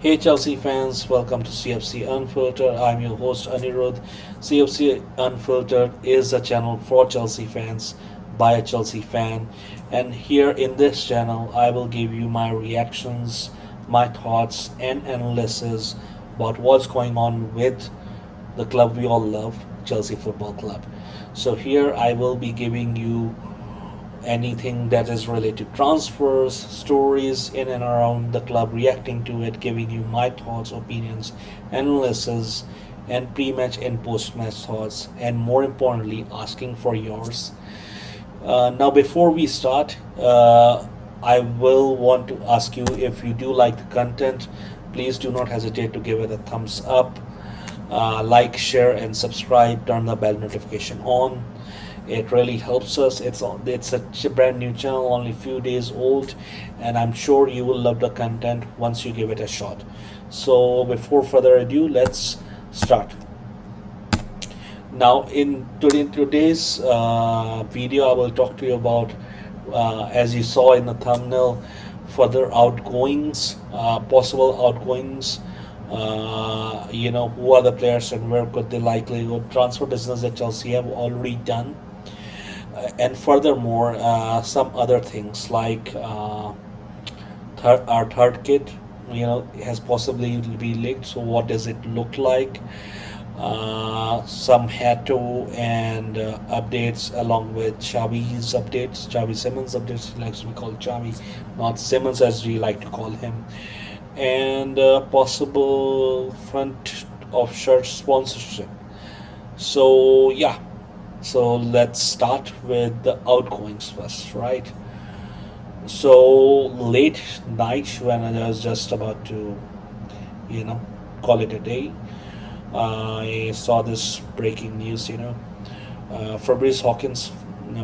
Hey Chelsea fans, welcome to CFC Unfiltered. I'm your host Anirudh. CFC Unfiltered is a channel for Chelsea fans by a Chelsea fan, and here in this channel, I will give you my reactions, my thoughts, and analysis about what's going on with the club we all love, Chelsea Football Club. So here I will be giving you anything that is related to transfers, stories in and around the club, reacting to it, giving you my thoughts, opinions, analysis, and pre-match and post-match thoughts, and more importantly, asking for yours. Now, before we start, I will want to ask you if you do like the content, please do not hesitate to give it a thumbs up, like, share, and subscribe. Turn the bell notification on. It really helps us. It's a brand new channel, only few days old, and I'm sure you will love the content once you give it a shot. So before further ado, let's start. Now, in today's video, I will talk to you about, as you saw in the thumbnail, further outgoings, possible outgoings. Who are the players and where could they likely go? Transfer business that Chelsea have already done, and furthermore, some other things like our third kit, has possibly be leaked. So, what does it look like? Some Hato and updates along with Xavi's updates, Xavi Simmons updates. He likes to be called Xavi, not Simmons as we like to call him, and possible front of shirt sponsorship. So yeah, so let's start with the outgoings first, right? So late night when I was just about to, you know, call it a day, I saw this breaking news. Fabrice Hawkins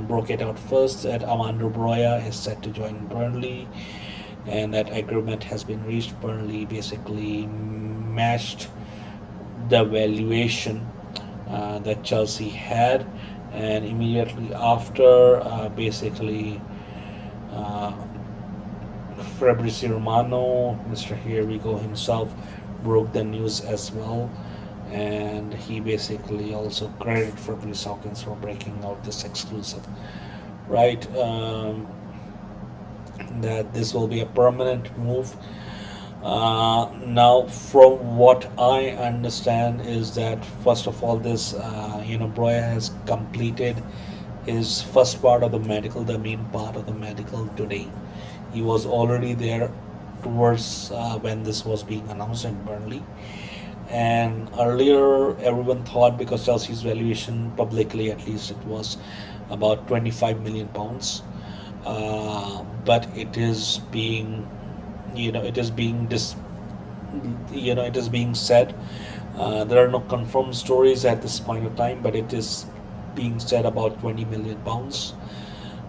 broke it out first that Amando Broja is set to join Burnley, and that agreement has been reached. Burnley basically matched the valuation that Chelsea had, and immediately after, uh, Fabrizio Romano, Mr. Here We Go himself, broke the news as well, and he basically also credited Fabrice Hawkins for breaking out this exclusive, right? That this will be a permanent move. Now, from what I understand, is that first of all, this Broya has completed his first part of the medical, the main part of the medical today. He was already there towards when this was being announced in Burnley. And earlier, everyone thought, because Chelsea's valuation publicly, at least, it was about 25 million pounds. But it is being, it is being it is being said. There are no confirmed stories at this point of time, but it is being said about 20 million pounds,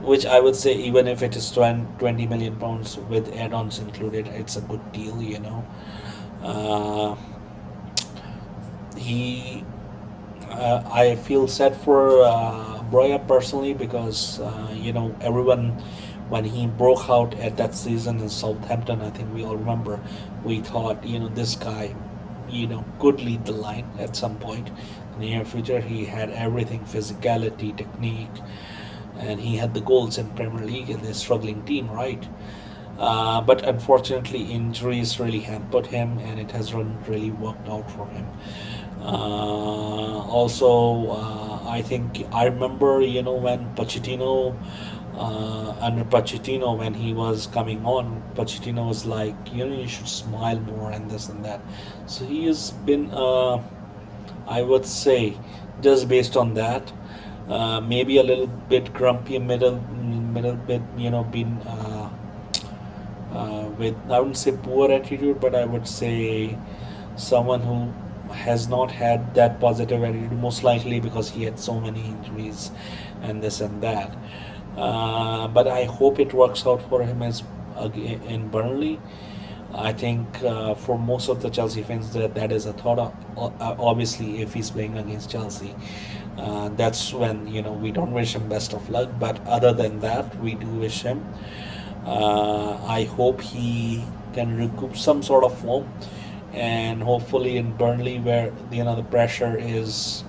which I would say, even if it is 20 million pounds with add-ons included, it's a good deal. Uh, he I feel sad for Broya personally, because everyone, when he broke out at that season in Southampton, I think we all remember, we thought, this guy, could lead the line at some point in the near future. He had everything: physicality, technique, and he had the goals in Premier League in this struggling team, right? But unfortunately, injuries really hampered him, and it hasn't really worked out for him. Also, I think I remember, when Pochettino, under Pochettino, when he was coming on, Pochettino was like, you should smile more and this and that. So he has been, I would say, just based on that, maybe a little bit grumpy, middle bit, been with, I wouldn't say poor attitude, but I would say someone who has not had that positive attitude, most likely because he had so many injuries and this and that. But I hope it works out for him as in Burnley. I think for most of the Chelsea fans, that is a thought. Obviously, if he's playing against Chelsea, that's when we don't wish him best of luck. But other than that, we do wish him. I hope he can recoup some sort of form, and hopefully in Burnley, where the pressure is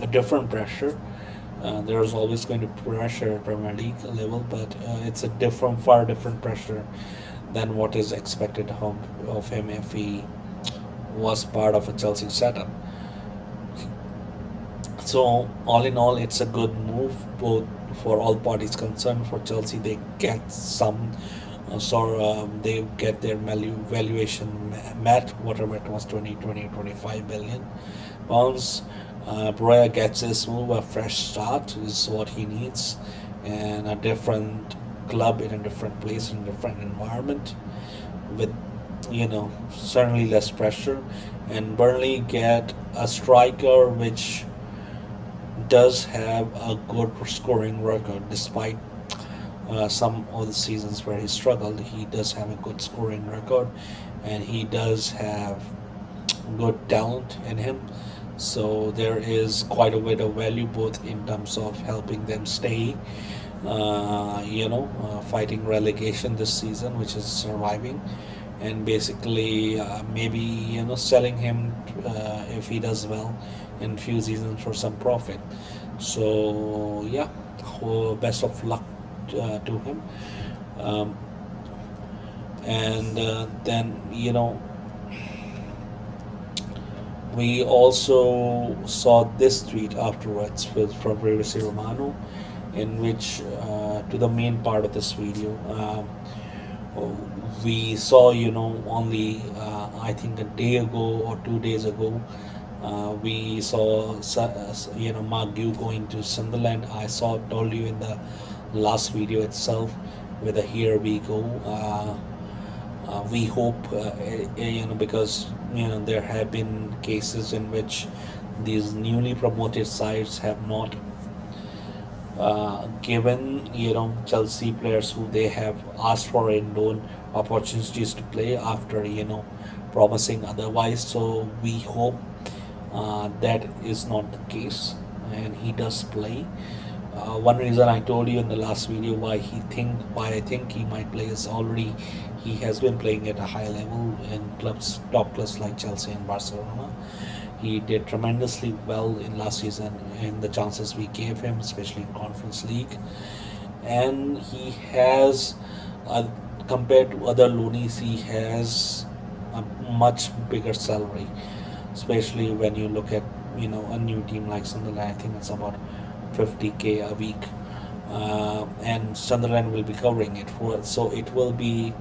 a different pressure. There's always going to be pressure at Premier League level, but it's a far different pressure than what is expected of him if he was part of a Chelsea setup. So all in all, it's a good move both for all parties concerned. For Chelsea, they get some they get their valuation met, whatever it was, 25 billion pounds. Broja gets this move, a fresh start is what he needs, and a different club in a different place, in a different environment, with certainly less pressure. And Burnley get a striker which does have a good scoring record despite some of the seasons where he struggled. He does have a good scoring record, and he does have good talent in him. So there is quite a bit of value both in terms of helping them stay, fighting relegation this season, which is surviving, and basically maybe selling him if he does well in few seasons for some profit. So yeah, best of luck to him. Um, and then we also saw this tweet afterwards from Fabrizio Romano, in which to the main part of this video. We saw, only I think a day ago or 2 days ago, we saw Mark Gu going to Sunderland. Told you in the last video itself with a here we go. We hope, because there have been cases in which these newly promoted sides have not given Chelsea players who they have asked for in loan opportunities to play after promising otherwise. So we hope that is not the case, and he does play. One reason I told you in the last video why I think he might play is already he has been playing at a high level in top clubs like Chelsea and Barcelona. He did tremendously well in last season in the chances we gave him, especially in Conference League. And he has, compared to other loonies, he has a much bigger salary, especially when you look at a new team like Sunderland. I think it's about 50k a week, and Sunderland will be covering it so it will be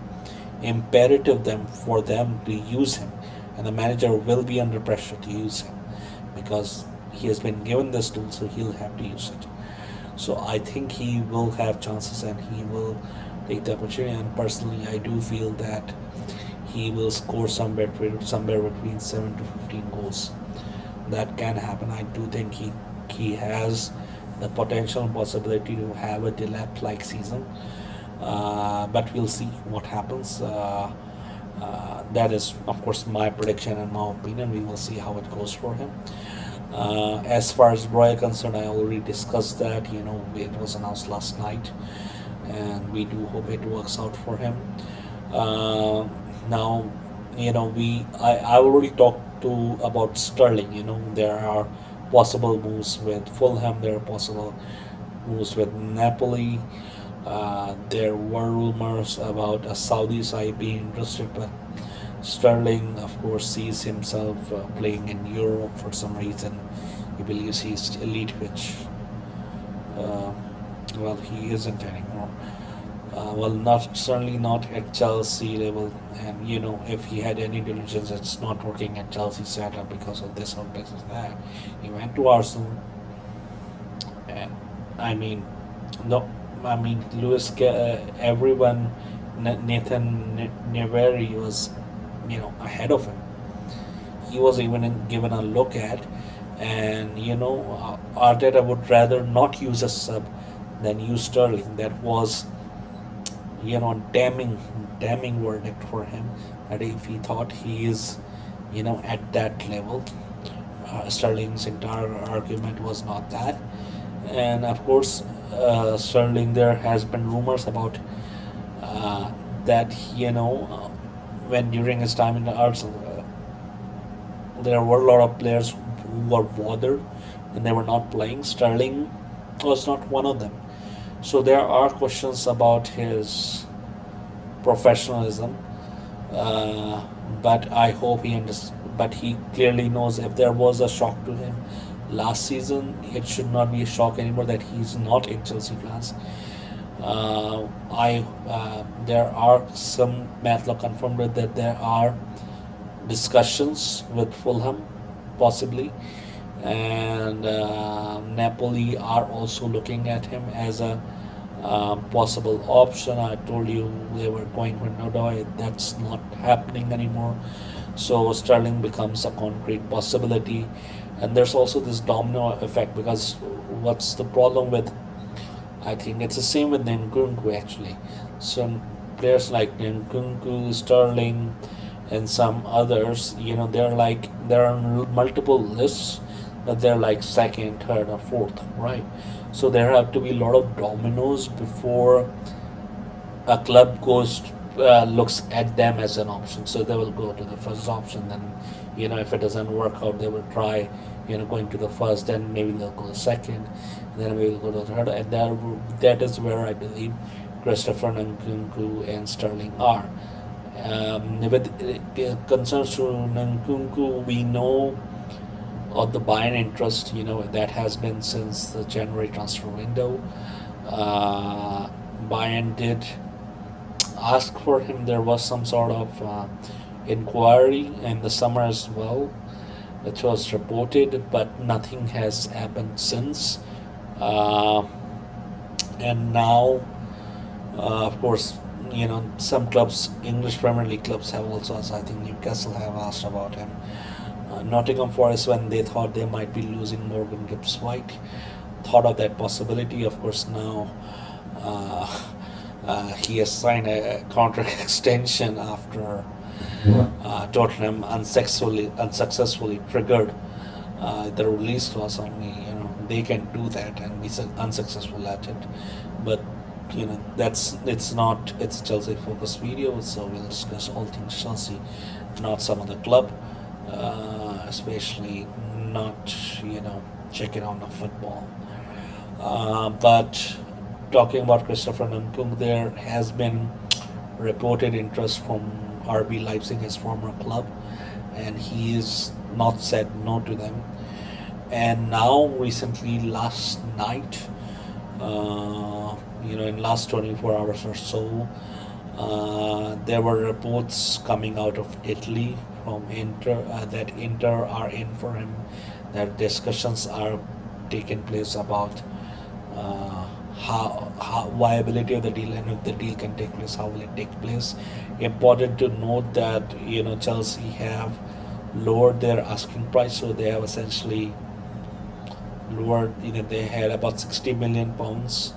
imperative for them to use him, and the manager will be under pressure to use him because he has been given this tool, so he'll have to use it. So I think he will have chances and he will take the opportunity, and personally I do feel that he will score somewhere between 7 to 15 goals. That can happen. I do think he has the potential and possibility to have a Delap like season, but we'll see what happens. That is, of course, my prediction and my opinion. We will see how it goes for him. As far as Broja concerned, I already discussed that. It was announced last night, and we do hope it works out for him. Now, I already talked about Sterling. There are possible moves with Fulham. There are possible moves with Napoli. There were rumors about a Saudi side being interested, but Sterling, of course, sees himself playing in Europe for some reason. He believes he's elite, which, he isn't anymore. Certainly not at Chelsea level. And if he had any diligence, it's not working at Chelsea setup because of this or this or that. He went to Arsenal, and no, everyone, Nathan Neveri was, ahead of him. He was even given a look at, and Arteta would rather not use a sub than use Sterling. That was, damning verdict for him. That if he thought he is, at that level, Sterling's entire argument was not that. And of course, Sterling, there has been rumors about that when during his time in the Arsenal, there were a lot of players who were bothered and they were not playing. Sterling was not one of them. So there are questions about his professionalism, uh, but I hope he understands. But he clearly knows if there was a shock to him last season, it should not be a shock anymore that he's not in Chelsea plans. I There are some Matlock confirmed with that there are discussions with Fulham, possibly, and Napoli are also looking at him as a possible option. I told you they were going for Nodoy. That's not happening anymore. So Sterling becomes a concrete possibility, and there's also this domino effect because what's the problem with? I think it's the same with Nkunku actually. So players like Nkunku, Sterling, and some others, they're on multiple lists, but they're like second, third, or fourth, right? So there have to be a lot of dominoes before a club goes looks at them as an option. So they will go to the first option, then if it doesn't work out, they will try going to the first, then maybe they'll go to the second, and then maybe they'll go to the third, and that is where I believe Christopher Nkunku and Sterling are. With concerns to Nkunku, we know of the buying interest, that has been since the January transfer window. Bayern did ask for him. There was some sort of inquiry in the summer as well, which was reported, but nothing has happened since. Uh, and now, of course, some clubs, English Premier League clubs, have also asked. I think Newcastle have asked about him. Nottingham Forest, when they thought they might be losing Morgan Gibbs White, thought of that possibility. Of course, now he has signed a contract extension after Tottenham unsuccessfully triggered the release clause on me. They can do that and be unsuccessful at it, but it's a Chelsea focused video, so we'll discuss all things Chelsea, not some other club, especially not checking on the football. But talking about Christopher Nkunku, there has been reported interest from RB Leipzig, his former club, and he is not said no to them. And now, recently, last night, in last 24 hours or so, there were reports coming out of Italy from Inter that Inter are in for him. That discussions are taking place about how viability of the deal, and if the deal can take place, how will it take place. Important to note that Chelsea have lowered their asking price, so they have essentially lowered. They had about 60 million pounds,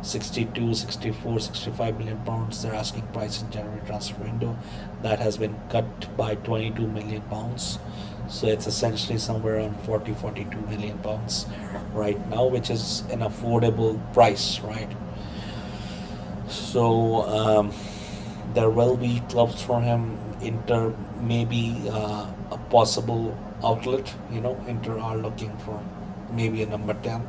62, 64, 65 million pounds their asking price in January transfer window. That has been cut by 22 million pounds, so it's essentially somewhere around 40, 42 million pounds right now, which is an affordable price, right? So there will be clubs for him. Inter maybe a possible outlet. Inter are looking for maybe a number 10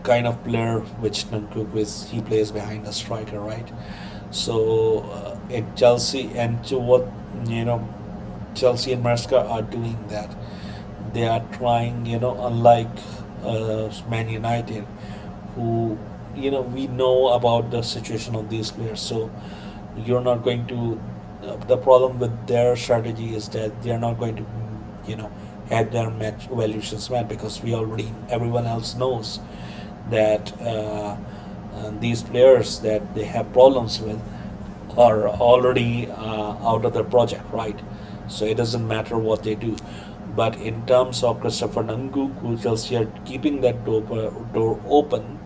kind of player, which Nkunku is. He plays behind the striker, right? So in Chelsea, and to what Chelsea and Maresca are doing that. They are trying, unlike Man United, who we know about the situation of these players. So you're not going to. The problem with their strategy is that they're not going to, have their match valuations met, because everyone else knows that these players that they have problems with are already out of their project, right? So it doesn't matter what they do. But in terms of Christopher Nkunku, Chelsea are keeping that door open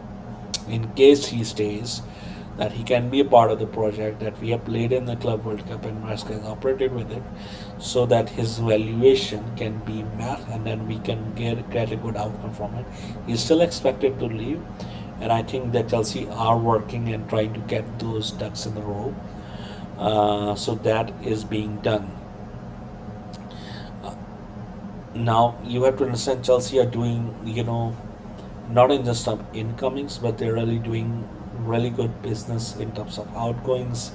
in case he stays, that he can be a part of the project, that we have played in the Club World Cup and Maresca has operated with it, so that his valuation can be met and then we can get a good outcome from it. He's still expected to leave, and I think that Chelsea are working and trying to get those ducks in the row. So that is being done. Now you have to understand Chelsea are doing, not in just some incomings, but they're really doing really good business in terms of outgoings.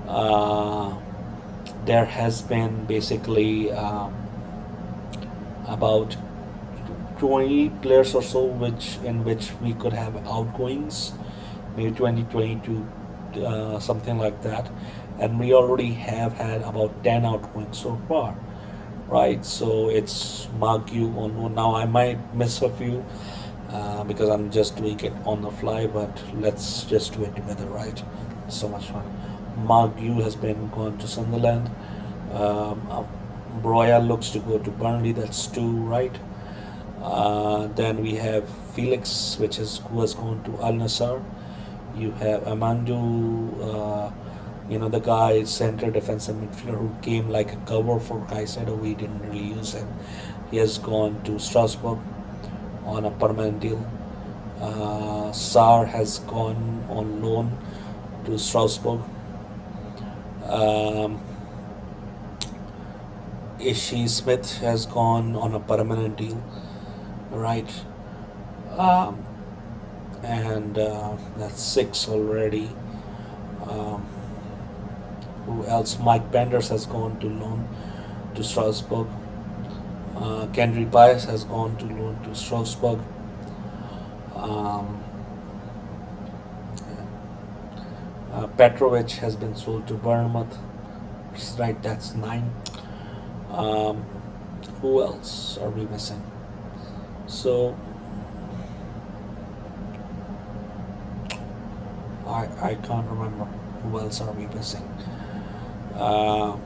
Uh, there has been basically about 20 players or so which we could have outgoings, maybe 2022, something like that, and we already have had about 10 outgoings so far, right? So it's Magyu on one. Now I might miss a few because I'm just doing it on the fly, but let's just do it together, right? So much fun. Magyu has been gone to Sunderland. Um, Broja looks to go to Burnley. That's two, right? Then we have Felix, who has gone to Al Nassr. You have Amandu, the guy center defensive midfielder who came like a cover for Caicedo. We didn't really use him. He has gone to Strasbourg on a permanent deal. Sar has gone on loan to Strasbourg. Um, Ishi Smith has gone on a permanent deal, right? Um, and that's six already. Um, who else? Mike Penders has gone to loan to Strasbourg. Kendry Pius has gone to loan to Strasbourg. Um, Petrovic has been sold to Bournemouth. Right, that's nine. Um, who else are we missing? So I can't remember who else are we missing. Uh,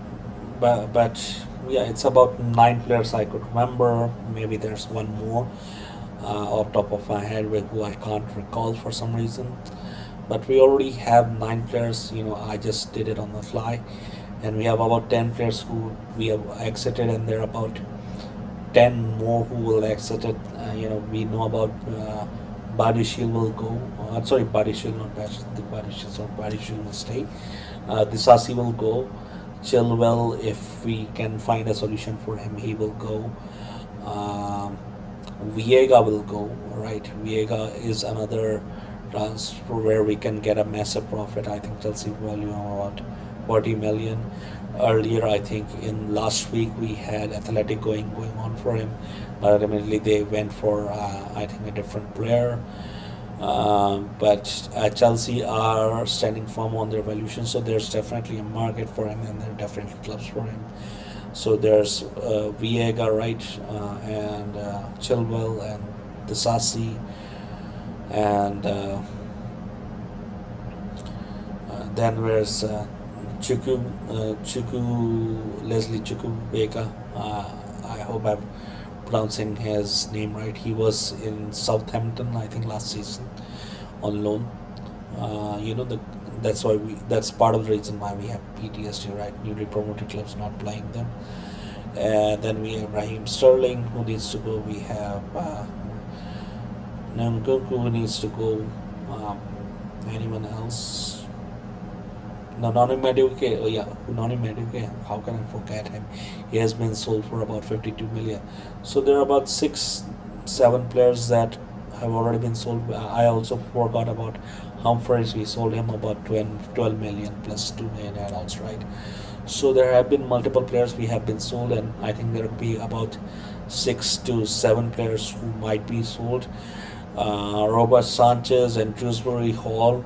but yeah, it's about nine players I could remember. Maybe there's one more off top of my head who I can't recall for some reason. But we already have nine players. I just did it on the fly, and we have about 10 players who we have exited, and there are about 10 more who will exit it. We know about Badishil will go. Sorry, Badishil, not Badishil. Sorry, Badishil will stay. Disasi will go. Chilwell, if we can find a solution for him, he will go. Um, Viega will go. Right, Viega is another transfer where we can get a massive profit. I think Chelsea value about 40 million. Earlier, I think in last week we had Athletic going on for him, but ultimately they went for I think a different player. But Chelsea are standing firm on their valuation, so there's definitely a market for him, and there are definitely clubs for him. So there's Viega, right, and Chilwell and Disasi, and then there's Leslie Chukwuemeka. I hope I'm pronouncing his name right. He was in Southampton, I think, last season on loan. That's part of the reason why we have PTSD, right? Newly promoted clubs not playing them. And then we have Raheem Sterling who needs to go. We have Nkunku who needs to go. Um, Anyone else? No, Noni Madueke. Oh yeah, Noni Madueke. How can I forget him? He has been sold for about 52 million. So there are about six, seven players that have already been sold. I also forgot about Humphreys. We sold him about 12 million plus 2 million add-ons, right? So there have been multiple players we have been sold, and I think there will be about 6 to 7 players who might be sold. Robert Sanchez and Dewsbury Hall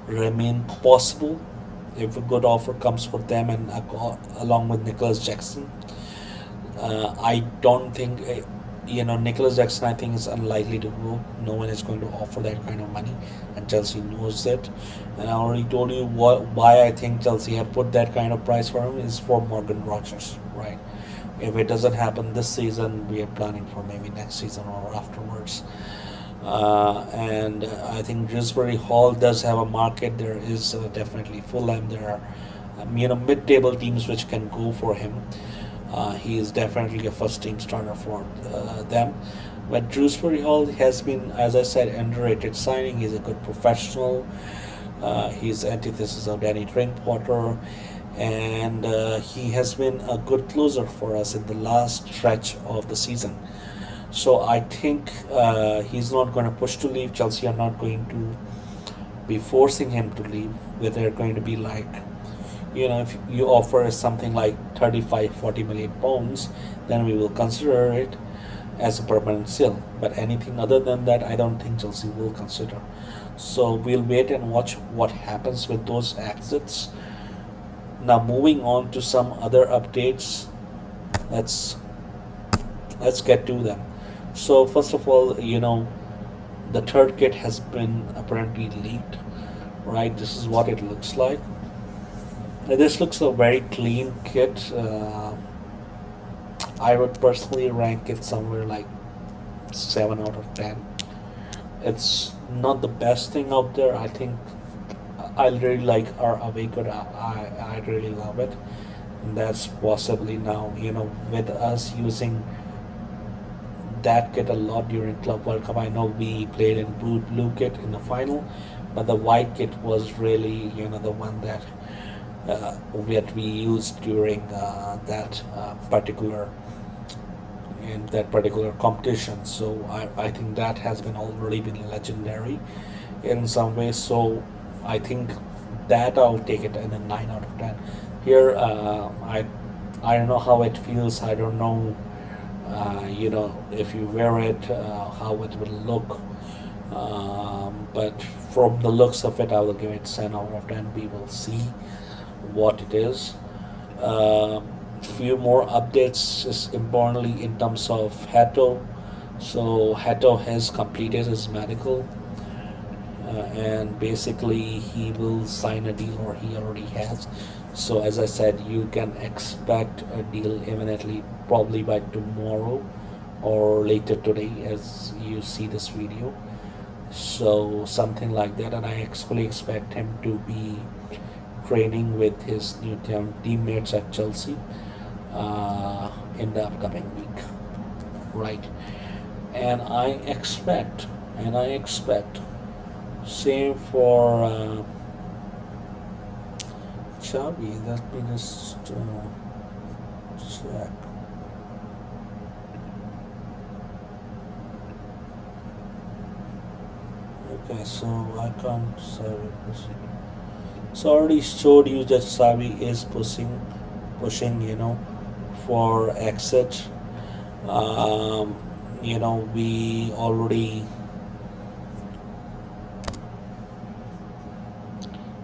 remain possible if a good offer comes for them, and along with Nicholas Jackson. I don't think, Nicholas Jackson, I think, is unlikely to go. No one is going to offer that kind of money, and Chelsea knows it. And I already told you why I think Chelsea have put that kind of price for him is for Morgan Rogers, right? If it doesn't happen this season, we are planning for maybe next season or afterwards. And I think Dewsbury Hall does have a market. There is definitely Fulham. There are mid-table teams which can go for him. He is definitely a first-team starter for them. But Dewsbury Hall has been, as I said, underrated signing. He's a good professional. He's antithesis of Danny Drinkwater. and he has been a good closer for us in the last stretch of the season. So I think he's not going to push to leave. Chelsea are not going to be forcing him to leave. Where they're going to be like, if you offer us something like 35, 40 million pounds, then we will consider it as a permanent sale. But anything other than that, I don't think Chelsea will consider. So we'll wait and watch what happens with those exits. Now moving on to some other updates, let's let's get to them. So first of all, the third kit has been apparently leaked. Right, this is what it looks like. This looks a very clean kit. I would personally rank it somewhere like 7 out of 10. It's not the best thing out there. I think I really like our away kit. I really love it. And that's possibly now, with us using that kit a lot during Club World Cup. I know we played in blue kit in the final, but the white kit was really, the one that we used during that particular competition. So I think that has been already been legendary in some ways. So I think that I'll take it in a 9 out of 10. Here, I don't know how it feels. I don't know, if you wear it, how it will look. But from the looks of it, I will give it 10 out of 10. We will see what it is. Few more updates is importantly in terms of Hato. So Hato has completed his medical, and basically he will sign a deal, or he already has. So as I said, you can expect a deal imminently, probably by tomorrow or later today as you see this video. So something like that, and I actually expect him to be training with his new teammates at Chelsea in the upcoming week, right? And I expect same for Xavi. Let me just check. Okay, so I can't Xavi pushing. So I already showed you that Xavi is pushing, for exit. We already.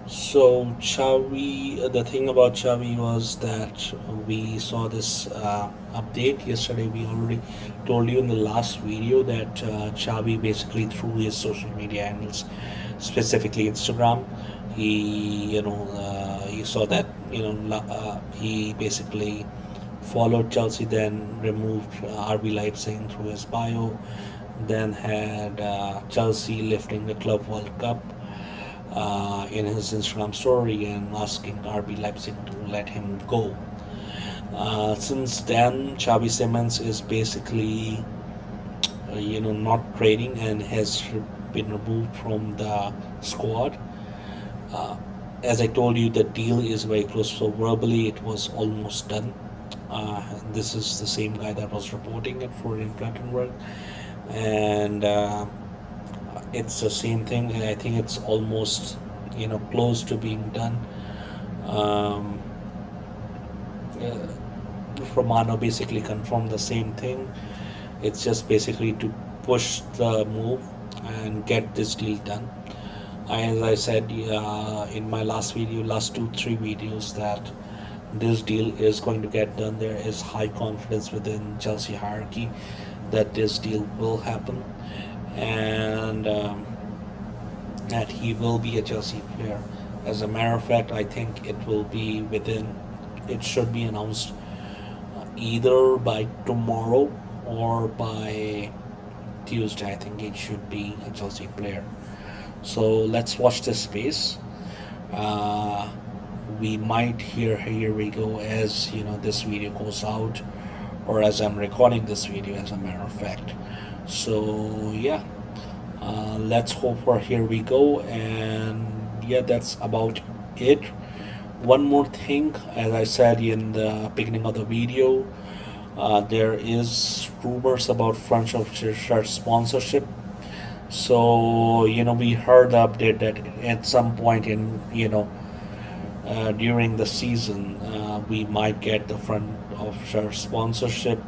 So Xavi, the thing about Xavi was that we saw this update yesterday. We already told you in the last video that Xavi basically through his social media handles, specifically Instagram, you saw that he basically followed Chelsea, then removed RB Leipzig through his bio, then had Chelsea lifting the Club World Cup in his Instagram story and asking RB Leipzig to let him go. Since then, Xavi Simons is basically, not trading and has been removed from the squad. Uh, as I told you, the deal is very close. So verbally, it was almost done. This is the same guy that was reporting it for in Plattenberg, and it's the same thing. I think it's almost close to being done. Um, uh, Romano basically confirmed the same thing. It's just basically to push the move and get this deal done. As I said in my last 2 3 videos, that this deal is going to get done. There is high confidence within Chelsea hierarchy that this deal will happen, and that he will be a Chelsea player. As a matter of fact, I think it will be within. It should be announced either by tomorrow or by Tuesday. I think it should be a Chelsea player. So let's watch this space. Uh, we might here we go, as this video goes out, or as I'm recording this video, as a matter of fact. So yeah, let's hope for here we go, and yeah, that's about it. One more thing, as I said in the beginning of the video, there is rumors about front of shirt sponsorship. So we heard the update that at some point in during the season, we might get the front of shirt sponsorship.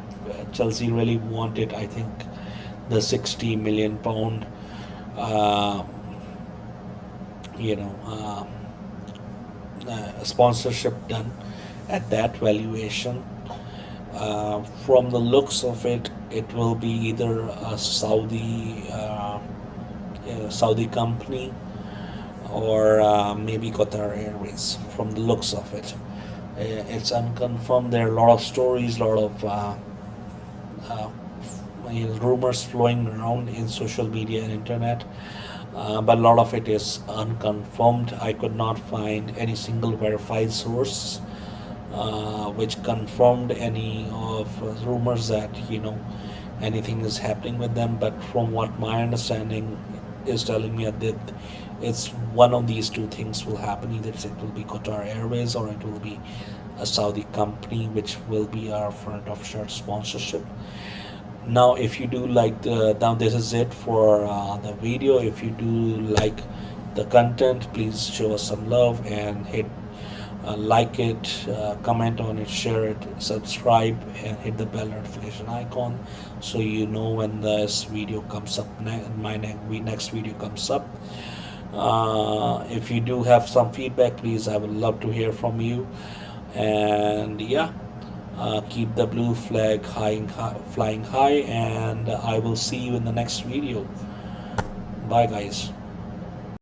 Chelsea really wanted, I think, the 60 million pound, uh, you know, sponsorship done at that valuation. From the looks of it, it will be either a Saudi company or maybe Qatar Airways. From the looks of it, it's unconfirmed. There are a lot of stories, a lot of uh, rumors flowing around in social media and internet, but a lot of it is unconfirmed. I could not find any single verified source which confirmed any of rumors that anything is happening with them. But from what my understanding is telling me that it's one of these two things will happen. Either it will be Qatar Airways or it will be a Saudi company, which will be our front of shirt sponsorship. Now, if you do like now this is it for the video. If you do like the content, please show us some love and hit like it, comment on it, share it, subscribe, and hit the bell notification icon so you know when this video comes up. Next video comes up. If you do have some feedback, please, I would love to hear from you. And yeah, keep the blue flag flying high, and I will see you in the next video. Bye, guys.